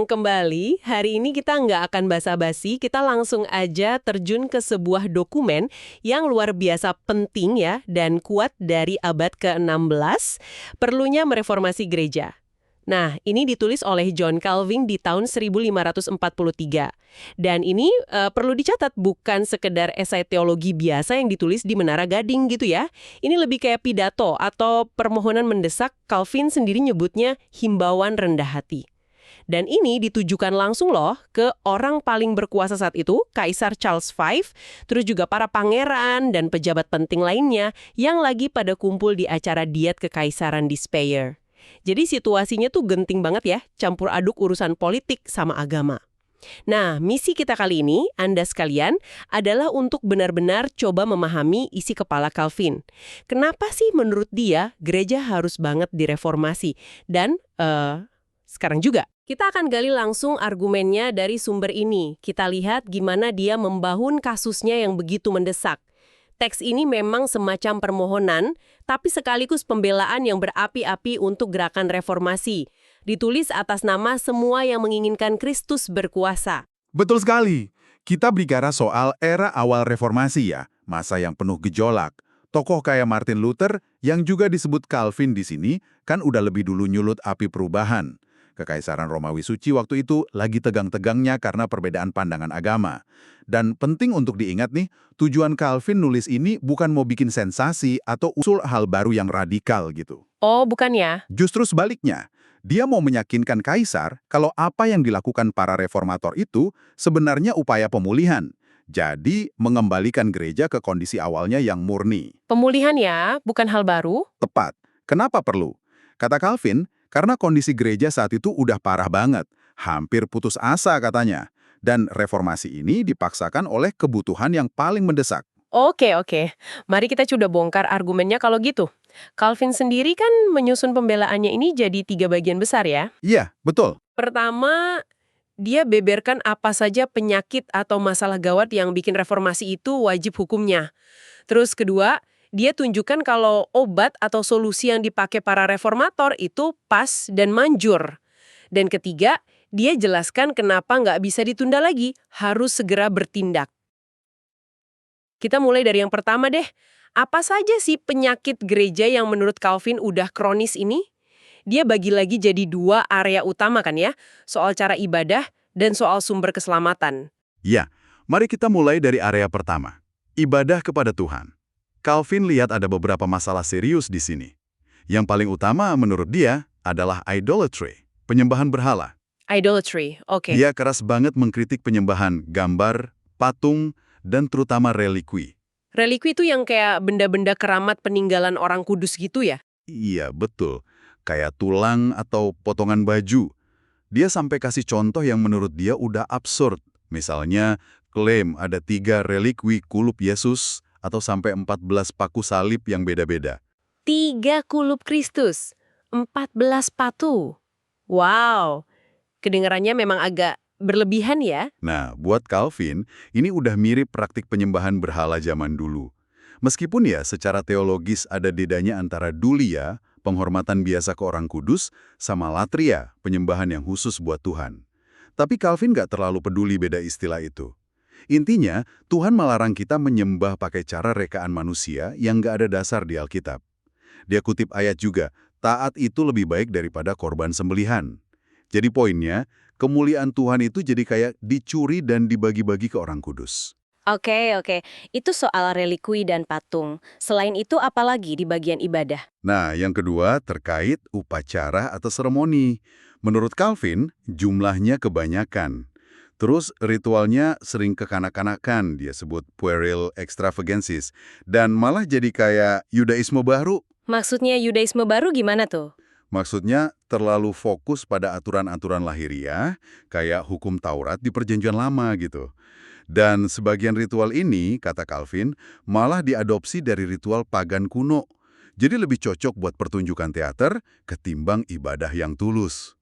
Kembali, hari ini kita nggak akan basa-basi, kita langsung aja terjun ke sebuah dokumen yang luar biasa penting ya dan kuat dari abad ke-16, perlunya mereformasi gereja. Nah, ini ditulis oleh John Calvin di tahun 1543. Dan ini perlu dicatat bukan sekedar esai teologi biasa yang ditulis di Menara Gading gitu ya. Ini lebih kayak pidato atau permohonan mendesak. Calvin sendiri nyebutnya himbauan rendah hati. Dan ini ditujukan langsung loh ke orang paling berkuasa saat itu, Kaisar Charles V, terus juga para pangeran dan pejabat penting lainnya yang lagi pada kumpul di acara diet kekaisaran di Speyer. Jadi situasinya tuh genting banget ya, campur aduk urusan politik sama agama. Nah, misi kita kali ini, Anda sekalian, adalah untuk benar-benar coba memahami isi kepala Calvin. Kenapa sih menurut dia gereja harus banget direformasi? Dan, sekarang juga, kita akan gali langsung argumennya dari sumber ini. Kita lihat gimana dia membahun kasusnya yang begitu mendesak. Teks ini memang semacam permohonan, tapi sekaligus pembelaan yang berapi-api untuk gerakan reformasi. Ditulis atas nama semua yang menginginkan Kristus berkuasa. Betul sekali. Kita bicara soal era awal reformasi ya, masa yang penuh gejolak. Tokoh kayak Martin Luther, yang juga disebut Calvin di sini, kan udah lebih dulu nyulut api perubahan. Kekaisaran Romawi Suci waktu itu lagi tegang-tegangnya karena perbedaan pandangan agama. Dan penting untuk diingat nih, tujuan Calvin nulis ini bukan mau bikin sensasi atau usul hal baru yang radikal gitu. Oh, bukan ya? Justru sebaliknya, dia mau meyakinkan kaisar kalau apa yang dilakukan para reformator itu sebenarnya upaya pemulihan. Jadi, mengembalikan gereja ke kondisi awalnya yang murni. Pemulihan ya, bukan hal baru? Tepat. Kenapa perlu? Kata Calvin, karena kondisi gereja saat itu udah parah banget, hampir putus asa katanya. Dan reformasi ini dipaksakan oleh kebutuhan yang paling mendesak. Oke. Mari kita coba bongkar argumennya kalau gitu. Calvin sendiri kan menyusun pembelaannya ini jadi 3 bagian besar ya. Iya, betul. Pertama, dia beberkan apa saja penyakit atau masalah gawat yang bikin reformasi itu wajib hukumnya. Terus kedua, dia tunjukkan kalau obat atau solusi yang dipakai para reformator itu pas dan manjur. Dan ketiga, dia jelaskan kenapa nggak bisa ditunda lagi, harus segera bertindak. Kita mulai dari yang pertama deh. Apa saja sih penyakit gereja yang menurut Calvin udah kronis ini? Dia bagi lagi jadi 2 area utama kan ya, soal cara ibadah dan soal sumber keselamatan. Ya, mari kita mulai dari area pertama. Ibadah kepada Tuhan. Calvin lihat ada beberapa masalah serius di sini. Yang paling utama menurut dia adalah idolatry, penyembahan berhala. Idolatry, oke. Dia keras banget mengkritik penyembahan gambar, patung, dan terutama relikwi. Relikwi itu yang kayak benda-benda keramat peninggalan orang kudus gitu ya? Iya, betul. Kayak tulang atau potongan baju. Dia sampai kasih contoh yang menurut dia udah absurd. Misalnya, klaim ada 3 relikwi kulup Yesus atau sampai 14 paku salib yang beda-beda. 3 kulup Kristus, 14 patu. Wow, kedengarannya memang agak berlebihan ya? Nah, buat Calvin, ini udah mirip praktik penyembahan berhala zaman dulu. Meskipun ya secara teologis ada bedanya antara dulia, penghormatan biasa ke orang kudus, sama latria, penyembahan yang khusus buat Tuhan. Tapi Calvin nggak terlalu peduli beda istilah itu. Intinya, Tuhan melarang kita menyembah pakai cara rekaan manusia yang nggak ada dasar di Alkitab. Dia kutip ayat juga, taat itu lebih baik daripada korban sembelihan. Jadi poinnya, kemuliaan Tuhan itu jadi kayak dicuri dan dibagi-bagi ke orang kudus. Oke. Itu soal relikwi dan patung. Selain itu apa lagi di bagian ibadah? Nah, yang kedua terkait upacara atau seremoni. Menurut Calvin, jumlahnya kebanyakan. Terus ritualnya sering kekanak-kanakan, dia sebut puerile extravagances. Dan malah jadi kayak Yudaisme baru. Maksudnya Yudaisme baru gimana tuh? Maksudnya terlalu fokus pada aturan-aturan lahiriah, kayak hukum Taurat di Perjanjian Lama gitu. Dan sebagian ritual ini, kata Calvin, malah diadopsi dari ritual pagan kuno. Jadi lebih cocok buat pertunjukan teater ketimbang ibadah yang tulus.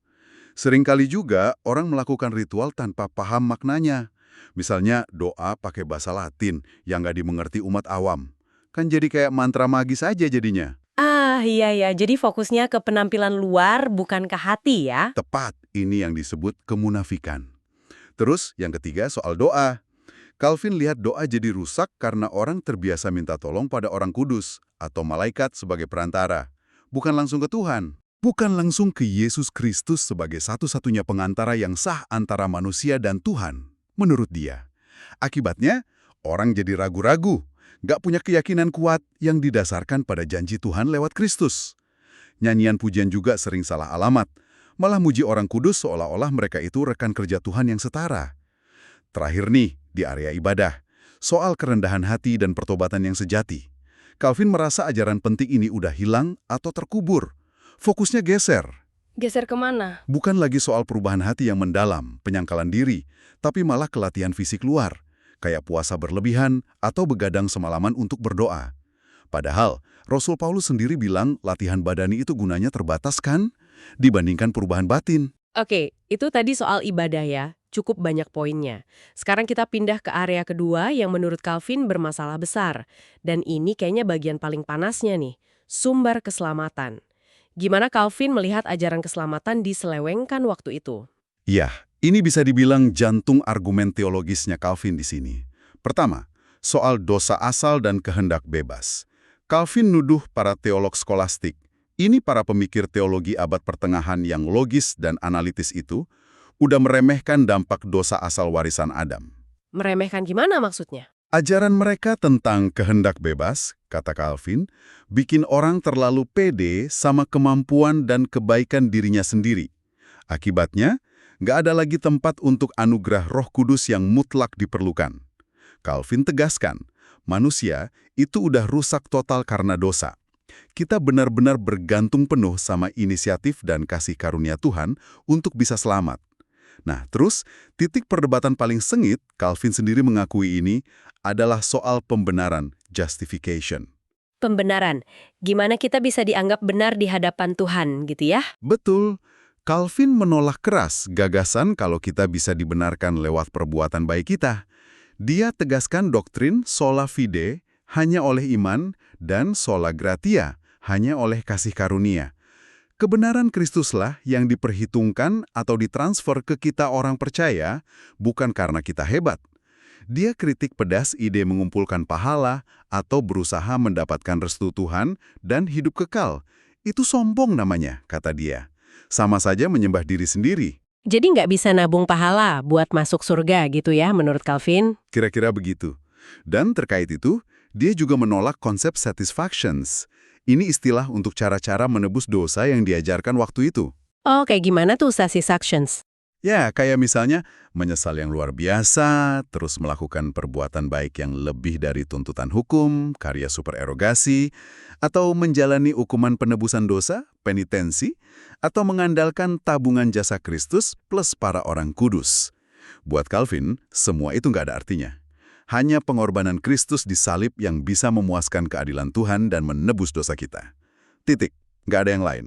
Seringkali juga orang melakukan ritual tanpa paham maknanya. Misalnya doa pakai bahasa Latin yang nggak dimengerti umat awam. Kan jadi kayak mantra magis aja jadinya. Iya. Jadi fokusnya ke penampilan luar bukan ke hati ya? Tepat, Ini yang disebut kemunafikan. Terus yang ketiga soal doa. Calvin lihat doa jadi rusak karena orang terbiasa minta tolong pada orang kudus atau malaikat sebagai perantara. Bukan langsung ke Tuhan. Bukan langsung ke Yesus Kristus sebagai satu-satunya pengantara yang sah antara manusia dan Tuhan, menurut dia. Akibatnya, orang jadi ragu-ragu, nggak punya keyakinan kuat yang didasarkan pada janji Tuhan lewat Kristus. Nyanyian pujian juga sering salah alamat, malah muji orang kudus seolah-olah mereka itu rekan kerja Tuhan yang setara. Terakhir nih, di area ibadah, soal kerendahan hati dan pertobatan yang sejati. Calvin merasa ajaran penting ini udah hilang atau terkubur. Fokusnya geser. Geser kemana? Bukan lagi soal perubahan hati yang mendalam, penyangkalan diri, tapi malah ke latihan fisik luar, kayak puasa berlebihan atau begadang semalaman untuk berdoa. Padahal, Rasul Paulus sendiri bilang latihan badani itu gunanya terbatas kan, dibandingkan perubahan batin. Oke, itu tadi soal ibadah ya. Cukup banyak poinnya. Sekarang kita pindah ke area kedua yang menurut Calvin bermasalah besar. Dan ini kayaknya bagian paling panasnya nih, sumber keselamatan. Gimana Calvin melihat ajaran keselamatan diselewengkan waktu itu? Ya, ini bisa dibilang jantung argumen teologisnya Calvin di sini. Pertama, soal dosa asal dan kehendak bebas. Calvin nuduh para teolog skolastik, ini para pemikir teologi abad pertengahan yang logis dan analitis itu, udah meremehkan dampak dosa asal warisan Adam. Meremehkan gimana maksudnya? Ajaran mereka tentang kehendak bebas, kata Calvin, bikin orang terlalu pede sama kemampuan dan kebaikan dirinya sendiri. Akibatnya, nggak ada lagi tempat untuk anugerah Roh Kudus yang mutlak diperlukan. Calvin tegaskan, manusia itu udah rusak total karena dosa. Kita benar-benar bergantung penuh sama inisiatif dan kasih karunia Tuhan untuk bisa selamat. Nah, terus titik perdebatan paling sengit, Calvin sendiri mengakui ini, adalah soal pembenaran, justification. Pembenaran. Gimana kita bisa dianggap benar di hadapan Tuhan, gitu ya? Betul, Calvin menolak keras gagasan kalau kita bisa dibenarkan lewat perbuatan baik kita. Dia tegaskan doktrin sola fide hanya oleh iman dan sola gratia hanya oleh kasih karunia. Kebenaran Kristuslah yang diperhitungkan atau ditransfer ke kita orang percaya, bukan karena kita hebat. Dia kritik pedas ide mengumpulkan pahala atau berusaha mendapatkan restu Tuhan dan hidup kekal. Itu sombong namanya, kata dia. Sama saja menyembah diri sendiri. Jadi nggak bisa nabung pahala buat masuk surga gitu ya menurut Calvin? Kira-kira begitu. Dan terkait itu, dia juga menolak konsep satisfactions. Ini istilah untuk cara-cara menebus dosa yang diajarkan waktu itu. Oh, kayak gimana tuh satisfactions? Ya, kayak misalnya menyesal yang luar biasa, terus melakukan perbuatan baik yang lebih dari tuntutan hukum, karya supererogasi, atau menjalani hukuman penebusan dosa, penitensi, atau mengandalkan tabungan jasa Kristus plus para orang kudus. Buat Calvin, semua itu nggak ada artinya. Hanya pengorbanan Kristus di salib yang bisa memuaskan keadilan Tuhan dan menebus dosa kita. Titik, nggak ada yang lain.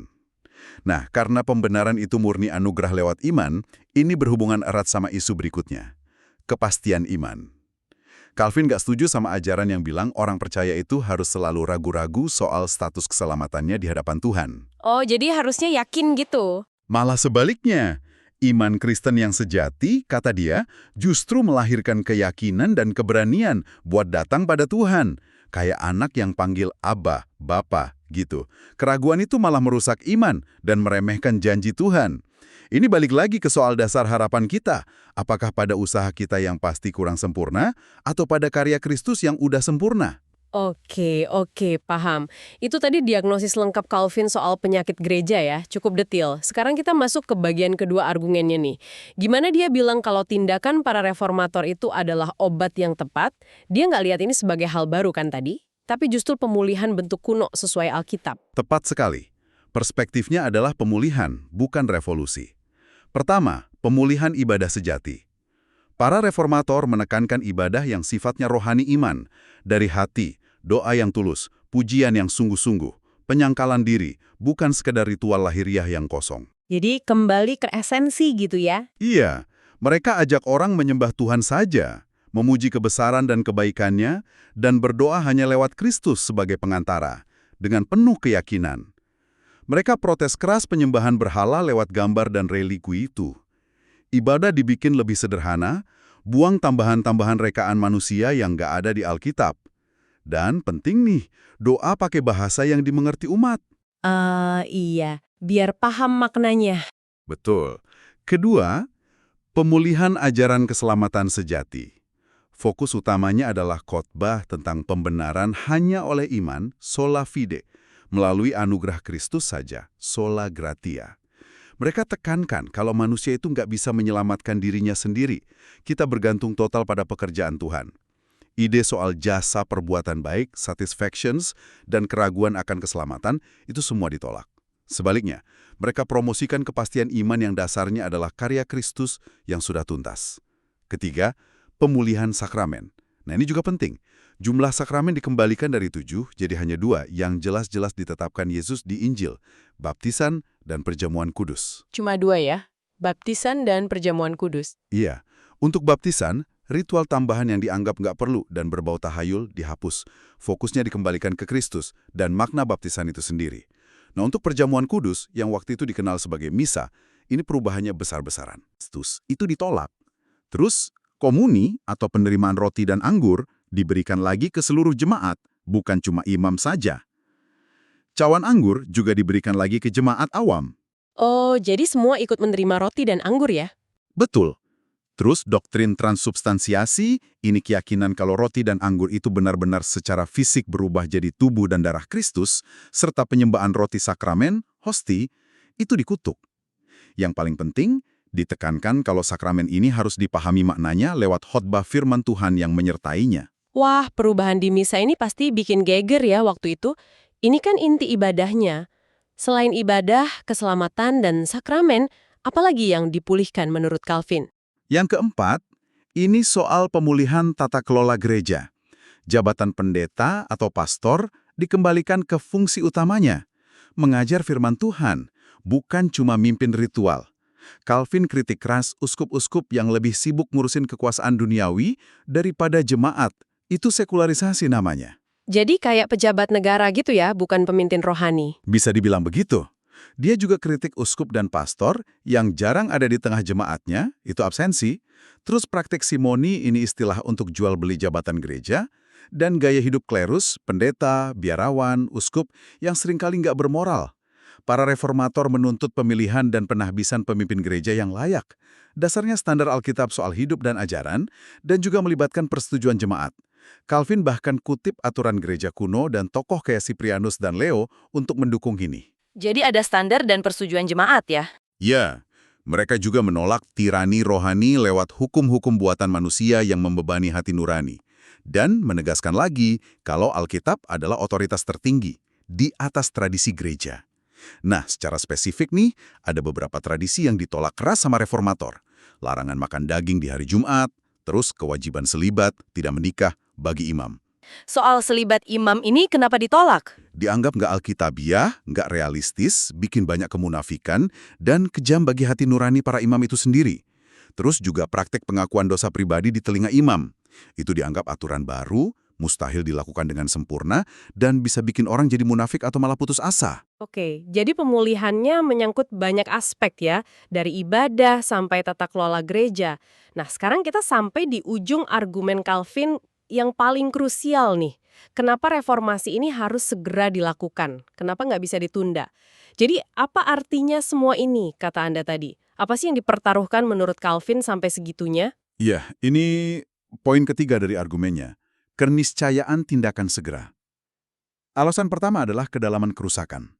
Nah, karena pembenaran itu murni anugerah lewat iman, ini berhubungan erat sama isu berikutnya, kepastian iman. Calvin nggak setuju sama ajaran yang bilang orang percaya itu harus selalu ragu-ragu soal status keselamatannya di hadapan Tuhan. Oh, jadi harusnya yakin gitu. Malah sebaliknya, iman Kristen yang sejati, kata dia, justru melahirkan keyakinan dan keberanian buat datang pada Tuhan. Kayak anak yang panggil Abba, Bapa, gitu. Keraguan itu malah merusak iman dan meremehkan janji Tuhan. Ini balik lagi ke soal dasar harapan kita. Apakah pada usaha kita yang pasti kurang sempurna, atau pada karya Kristus yang udah sempurna? Oke, paham. Itu tadi diagnosis lengkap Calvin soal penyakit gereja ya, cukup detail. Sekarang kita masuk ke bagian kedua argumennya nih. Gimana dia bilang kalau tindakan para reformator itu adalah obat yang tepat, dia nggak lihat ini sebagai hal baru kan tadi, tapi justru pemulihan bentuk kuno sesuai Alkitab. Tepat sekali. Perspektifnya adalah pemulihan, bukan revolusi. Pertama, pemulihan ibadah sejati. Para reformator menekankan ibadah yang sifatnya rohani iman, dari hati, doa yang tulus, pujian yang sungguh-sungguh, penyangkalan diri, bukan sekedar ritual lahiriah yang kosong. Jadi kembali ke esensi gitu ya? Iya, mereka ajak orang menyembah Tuhan saja, memuji kebesaran dan kebaikannya, dan berdoa hanya lewat Kristus sebagai pengantara, dengan penuh keyakinan. Mereka protes keras penyembahan berhala lewat gambar dan relikui itu. Ibadah dibikin lebih sederhana, buang tambahan-tambahan rekaan manusia yang nggak ada di Alkitab. Dan penting nih, doa pakai bahasa yang dimengerti umat. Iya, biar paham maknanya. Betul. Kedua, pemulihan ajaran keselamatan sejati. Fokus utamanya adalah khotbah tentang pembenaran hanya oleh iman, sola fide, melalui anugerah Kristus saja, sola gratia. Mereka tekankan kalau manusia itu nggak bisa menyelamatkan dirinya sendiri. Kita bergantung total pada pekerjaan Tuhan. Ide soal jasa perbuatan baik, satisfactions, dan keraguan akan keselamatan, itu semua ditolak. Sebaliknya, mereka promosikan kepastian iman yang dasarnya adalah karya Kristus yang sudah tuntas. Ketiga, pemulihan sakramen. Nah ini juga penting. Jumlah sakramen dikembalikan dari 7 jadi hanya 2 yang jelas-jelas ditetapkan Yesus di Injil, baptisan dan perjamuan kudus. Cuma 2 ya, baptisan dan perjamuan kudus. Iya, untuk baptisan, ritual tambahan yang dianggap nggak perlu dan berbau tahayul dihapus. Fokusnya dikembalikan ke Kristus dan makna baptisan itu sendiri. Nah untuk perjamuan kudus, yang waktu itu dikenal sebagai misa, ini perubahannya besar-besaran. Itu ditolak. Terus, komuni atau penerimaan roti dan anggur diberikan lagi ke seluruh jemaat, bukan cuma imam saja. Cawan anggur juga diberikan lagi ke jemaat awam. Oh, jadi semua ikut menerima roti dan anggur ya? Betul. Terus doktrin transubstansiasi, ini keyakinan kalau roti dan anggur itu benar-benar secara fisik berubah jadi tubuh dan darah Kristus, serta penyembahan roti sakramen, hosti, itu dikutuk. Yang paling penting, ditekankan kalau sakramen ini harus dipahami maknanya lewat khotbah firman Tuhan yang menyertainya. Wah, perubahan di misa ini pasti bikin geger ya waktu itu. Ini kan inti ibadahnya. Selain ibadah, keselamatan, dan sakramen, apalagi yang dipulihkan menurut Calvin? Yang keempat, ini soal pemulihan tata kelola gereja. Jabatan pendeta atau pastor dikembalikan ke fungsi utamanya, mengajar firman Tuhan, bukan cuma mimpin ritual. Calvin kritik keras uskup-uskup yang lebih sibuk ngurusin kekuasaan duniawi daripada jemaat. Itu sekularisasi namanya. Jadi kayak pejabat negara gitu ya, bukan pemimpin rohani. Bisa dibilang begitu. Dia juga kritik uskup dan pastor yang jarang ada di tengah jemaatnya, itu absensi. Terus praktik simoni, ini istilah untuk jual beli jabatan gereja. Dan gaya hidup klerus, pendeta, biarawan, uskup yang seringkali nggak bermoral. Para reformator menuntut pemilihan dan penahbisan pemimpin gereja yang layak. Dasarnya standar Alkitab soal hidup dan ajaran, dan juga melibatkan persetujuan jemaat. Calvin bahkan kutip aturan gereja kuno dan tokoh kayak Cyprianus dan Leo untuk mendukung ini. Jadi ada standar dan persetujuan jemaat ya? Ya, mereka juga menolak tirani rohani lewat hukum-hukum buatan manusia yang membebani hati nurani. Dan menegaskan lagi kalau Alkitab adalah otoritas tertinggi di atas tradisi gereja. Nah, secara spesifik nih, ada beberapa tradisi yang ditolak keras sama reformator. Larangan makan daging di hari Jumat, terus kewajiban selibat, tidak menikah, bagi imam. Soal selibat imam ini kenapa ditolak? Dianggap nggak alkitabiah, nggak realistis, bikin banyak kemunafikan, dan kejam bagi hati nurani para imam itu sendiri. Terus juga praktek pengakuan dosa pribadi di telinga imam. Itu dianggap aturan baru, mustahil dilakukan dengan sempurna, dan bisa bikin orang jadi munafik atau malah putus asa. Oke, jadi pemulihannya menyangkut banyak aspek ya, dari ibadah sampai tata kelola gereja. Nah, sekarang kita sampai di ujung argumen Calvin yang paling krusial nih. Kenapa reformasi ini harus segera dilakukan? Kenapa nggak bisa ditunda? Jadi, apa artinya semua ini, kata Anda tadi? Apa sih yang dipertaruhkan menurut Calvin sampai segitunya? Iya, ini poin ketiga dari argumennya. Keniscayaan tindakan segera. Alasan pertama adalah kedalaman kerusakan.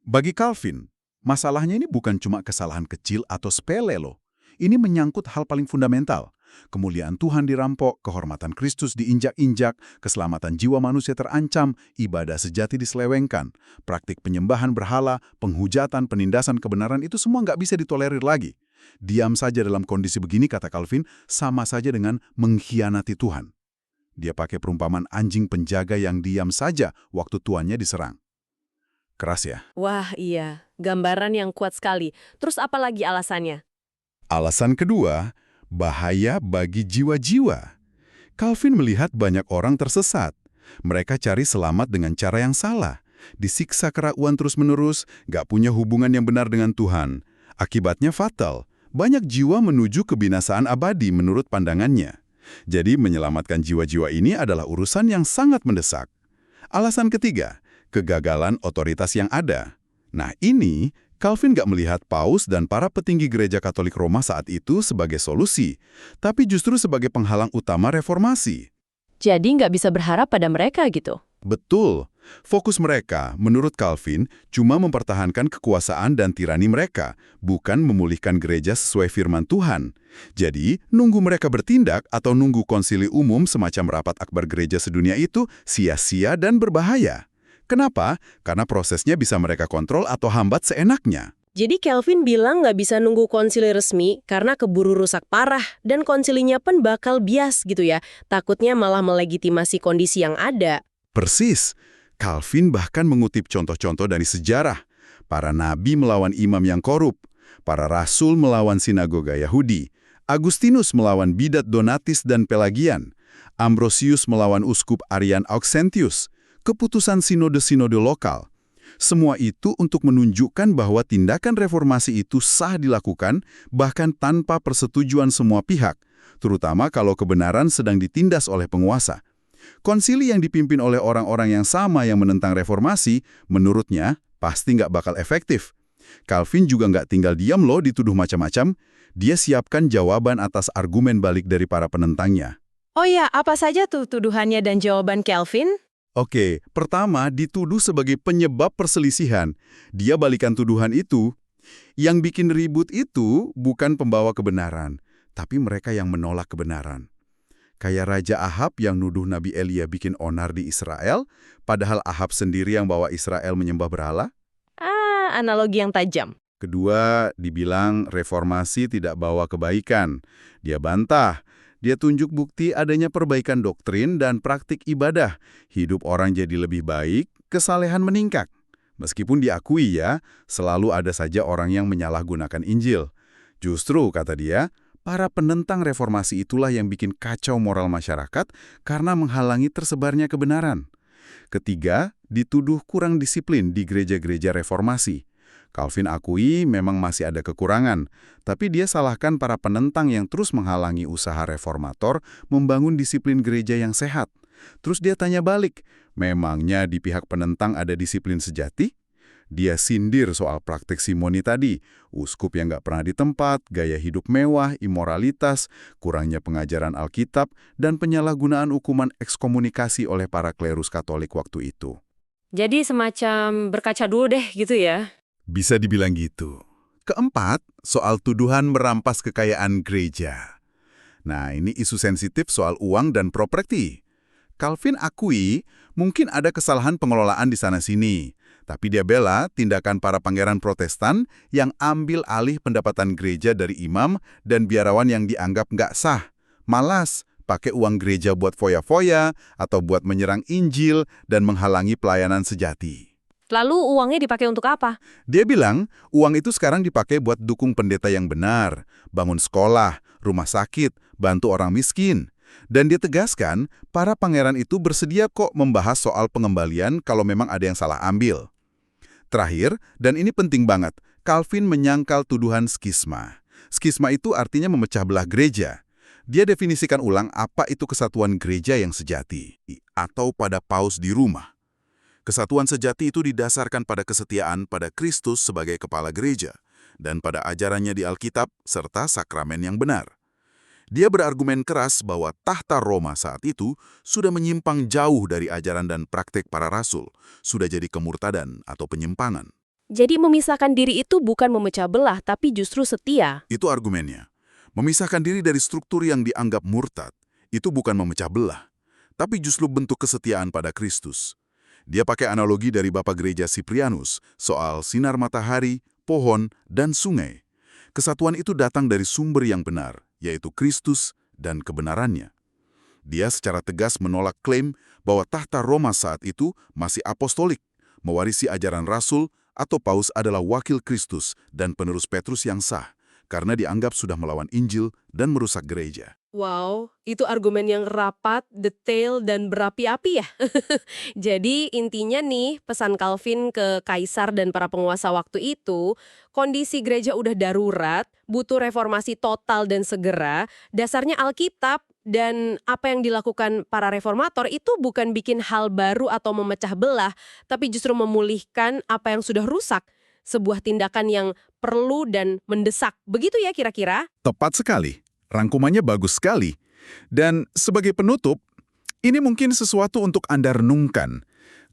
Bagi Calvin, masalahnya ini bukan cuma kesalahan kecil atau sepele loh. Ini menyangkut hal paling fundamental. Kemuliaan Tuhan dirampok, kehormatan Kristus diinjak-injak, keselamatan jiwa manusia terancam, ibadah sejati diselewengkan, praktik penyembahan berhala, penghujatan, penindasan kebenaran itu semua nggak bisa ditolerir lagi. Diam saja dalam kondisi begini, kata Calvin, sama saja dengan mengkhianati Tuhan. Dia pakai perumpamaan anjing penjaga yang diam saja waktu tuannya diserang. Keras ya? Wah, iya. Gambaran yang kuat sekali. Terus apa lagi alasannya? Alasan kedua, bahaya bagi jiwa-jiwa. Calvin melihat banyak orang tersesat. Mereka cari selamat dengan cara yang salah. disiksa keraguan terus-menerus, nggak punya hubungan yang benar dengan Tuhan. Akibatnya fatal. Banyak jiwa menuju kebinasaan abadi menurut pandangannya. Jadi menyelamatkan jiwa-jiwa ini adalah urusan yang sangat mendesak. Alasan ketiga, kegagalan otoritas yang ada. Nah ini, Calvin nggak melihat Paus dan para petinggi gereja Katolik Roma saat itu sebagai solusi, tapi justru sebagai penghalang utama reformasi. Jadi nggak bisa berharap pada mereka gitu. Betul. Fokus mereka, menurut Calvin, cuma mempertahankan kekuasaan dan tirani mereka, bukan memulihkan gereja sesuai firman Tuhan. Jadi, nunggu mereka bertindak atau nunggu konsili umum semacam rapat akbar gereja sedunia itu sia-sia dan berbahaya. Kenapa? Karena prosesnya bisa mereka kontrol atau hambat seenaknya. Jadi Calvin bilang nggak bisa nunggu konsili resmi karena keburu rusak parah dan konsilinya pun bakal bias gitu ya. Takutnya malah melegitimasi kondisi yang ada. Persis. Calvin bahkan mengutip contoh-contoh dari sejarah. Para nabi melawan imam yang korup, para rasul melawan sinagoga Yahudi, Agustinus melawan bidat Donatis dan Pelagian, Ambrosius melawan uskup Arian Auxentius, keputusan sinode-sinode lokal. Semua itu untuk menunjukkan bahwa tindakan reformasi itu sah dilakukan bahkan tanpa persetujuan semua pihak, terutama kalau kebenaran sedang ditindas oleh penguasa. Konsili yang dipimpin oleh orang-orang yang sama yang menentang reformasi, menurutnya, pasti nggak bakal efektif. Calvin juga nggak tinggal diam loh dituduh macam-macam. Dia siapkan jawaban atas argumen balik dari para penentangnya. Oh ya, apa saja tuh tuduhannya dan jawaban Calvin? Oke, pertama dituduh sebagai penyebab perselisihan. Dia balikan tuduhan itu. Yang bikin ribut itu bukan pembawa kebenaran, tapi mereka yang menolak kebenaran. Kayak Raja Ahab yang nuduh Nabi Elia bikin onar di Israel, padahal Ahab sendiri yang bawa Israel menyembah berhala. Analogi yang tajam. Kedua, dibilang reformasi tidak bawa kebaikan. Dia bantah. Dia tunjuk bukti adanya perbaikan doktrin dan praktik ibadah. Hidup orang jadi lebih baik, kesalehan meningkat. Meskipun diakui ya, selalu ada saja orang yang menyalahgunakan Injil. Justru, kata dia, para penentang reformasi itulah yang bikin kacau moral masyarakat karena menghalangi tersebarnya kebenaran. Ketiga, dituduh kurang disiplin di gereja-gereja reformasi. Calvin akui memang masih ada kekurangan, tapi dia salahkan para penentang yang terus menghalangi usaha reformator membangun disiplin gereja yang sehat. Terus dia tanya balik, memangnya di pihak penentang ada disiplin sejati? Dia sindir soal praktik simoni tadi, uskup yang nggak pernah ditempat, gaya hidup mewah, imoralitas, kurangnya pengajaran Alkitab, dan penyalahgunaan hukuman ekskomunikasi oleh para klerus Katolik waktu itu. Jadi semacam berkaca dulu deh gitu ya? Bisa dibilang gitu. Keempat, soal tuduhan merampas kekayaan gereja. Nah, ini isu sensitif soal uang dan properti. Calvin akui mungkin ada kesalahan pengelolaan di sana-sini. Tapi dia bela tindakan para pangeran Protestan yang ambil alih pendapatan gereja dari imam dan biarawan yang dianggap nggak sah. Malas, pakai uang gereja buat foya-foya atau buat menyerang Injil dan menghalangi pelayanan sejati. Lalu uangnya dipakai untuk apa? Dia bilang, uang itu sekarang dipakai buat dukung pendeta yang benar, bangun sekolah, rumah sakit, bantu orang miskin. Dan dia tegaskan, para pangeran itu bersedia kok membahas soal pengembalian kalau memang ada yang salah ambil. Terakhir, dan ini penting banget, Calvin menyangkal tuduhan skisma. Skisma itu artinya memecah belah gereja. Dia definisikan ulang apa itu kesatuan gereja yang sejati, atau pada paus di rumah. Kesatuan sejati itu didasarkan pada kesetiaan pada Kristus sebagai kepala gereja, dan pada ajarannya di Alkitab serta sakramen yang benar. Dia berargumen keras bahwa tahta Roma saat itu sudah menyimpang jauh dari ajaran dan praktik para rasul, sudah jadi kemurtadan atau penyimpangan. Jadi memisahkan diri itu bukan memecah belah, tapi justru setia. Itu argumennya. Memisahkan diri dari struktur yang dianggap murtad, itu bukan memecah belah, tapi justru bentuk kesetiaan pada Kristus. Dia pakai analogi dari Bapak Gereja Cyprianus soal sinar matahari, pohon, dan sungai. Kesatuan itu datang dari sumber yang benar, yaitu Kristus dan kebenarannya. Dia secara tegas menolak klaim bahwa tahta Roma saat itu masih apostolik, mewarisi ajaran rasul, atau paus adalah wakil Kristus dan penerus Petrus yang sah, karena dianggap sudah melawan Injil dan merusak gereja. Wow, itu argumen yang rapat, detail, dan berapi-api ya. Jadi intinya nih, pesan Calvin ke kaisar dan para penguasa waktu itu, kondisi gereja udah darurat, butuh reformasi total dan segera, dasarnya Alkitab, dan apa yang dilakukan para reformator itu bukan bikin hal baru atau memecah belah, tapi justru memulihkan apa yang sudah rusak. Sebuah tindakan yang perlu dan mendesak. Begitu ya kira-kira? Tepat sekali. Rangkumannya bagus sekali. Dan sebagai penutup, ini mungkin sesuatu untuk Anda renungkan.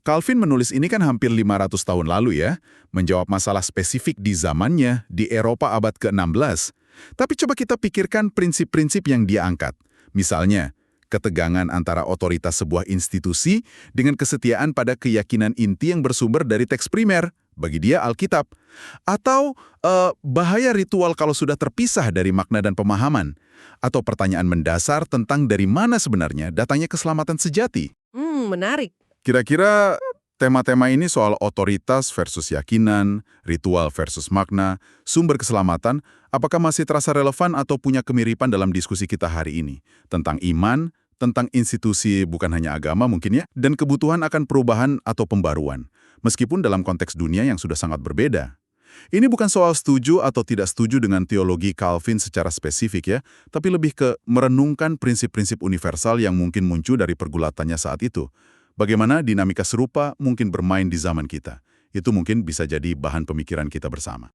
Calvin menulis ini kan hampir 500 tahun lalu ya, menjawab masalah spesifik di zamannya, di Eropa abad ke-16. Tapi coba kita pikirkan prinsip-prinsip yang dia angkat. Misalnya, ketegangan antara otoritas sebuah institusi dengan kesetiaan pada keyakinan inti yang bersumber dari teks primer, bagi dia Alkitab. Atau bahaya ritual kalau sudah terpisah dari makna dan pemahaman. Atau pertanyaan mendasar tentang dari mana sebenarnya datangnya keselamatan sejati. Menarik. Kira-kira tema-tema ini soal otoritas versus keyakinan, ritual versus makna, sumber keselamatan, apakah masih terasa relevan atau punya kemiripan dalam diskusi kita hari ini? Tentang iman, tentang institusi bukan hanya agama mungkin ya, dan kebutuhan akan perubahan atau pembaruan. Meskipun dalam konteks dunia yang sudah sangat berbeda. Ini bukan soal setuju atau tidak setuju dengan teologi Calvin secara spesifik ya, tapi lebih ke merenungkan prinsip-prinsip universal yang mungkin muncul dari pergulatannya saat itu. Bagaimana dinamika serupa mungkin bermain di zaman kita. Itu mungkin bisa jadi bahan pemikiran kita bersama.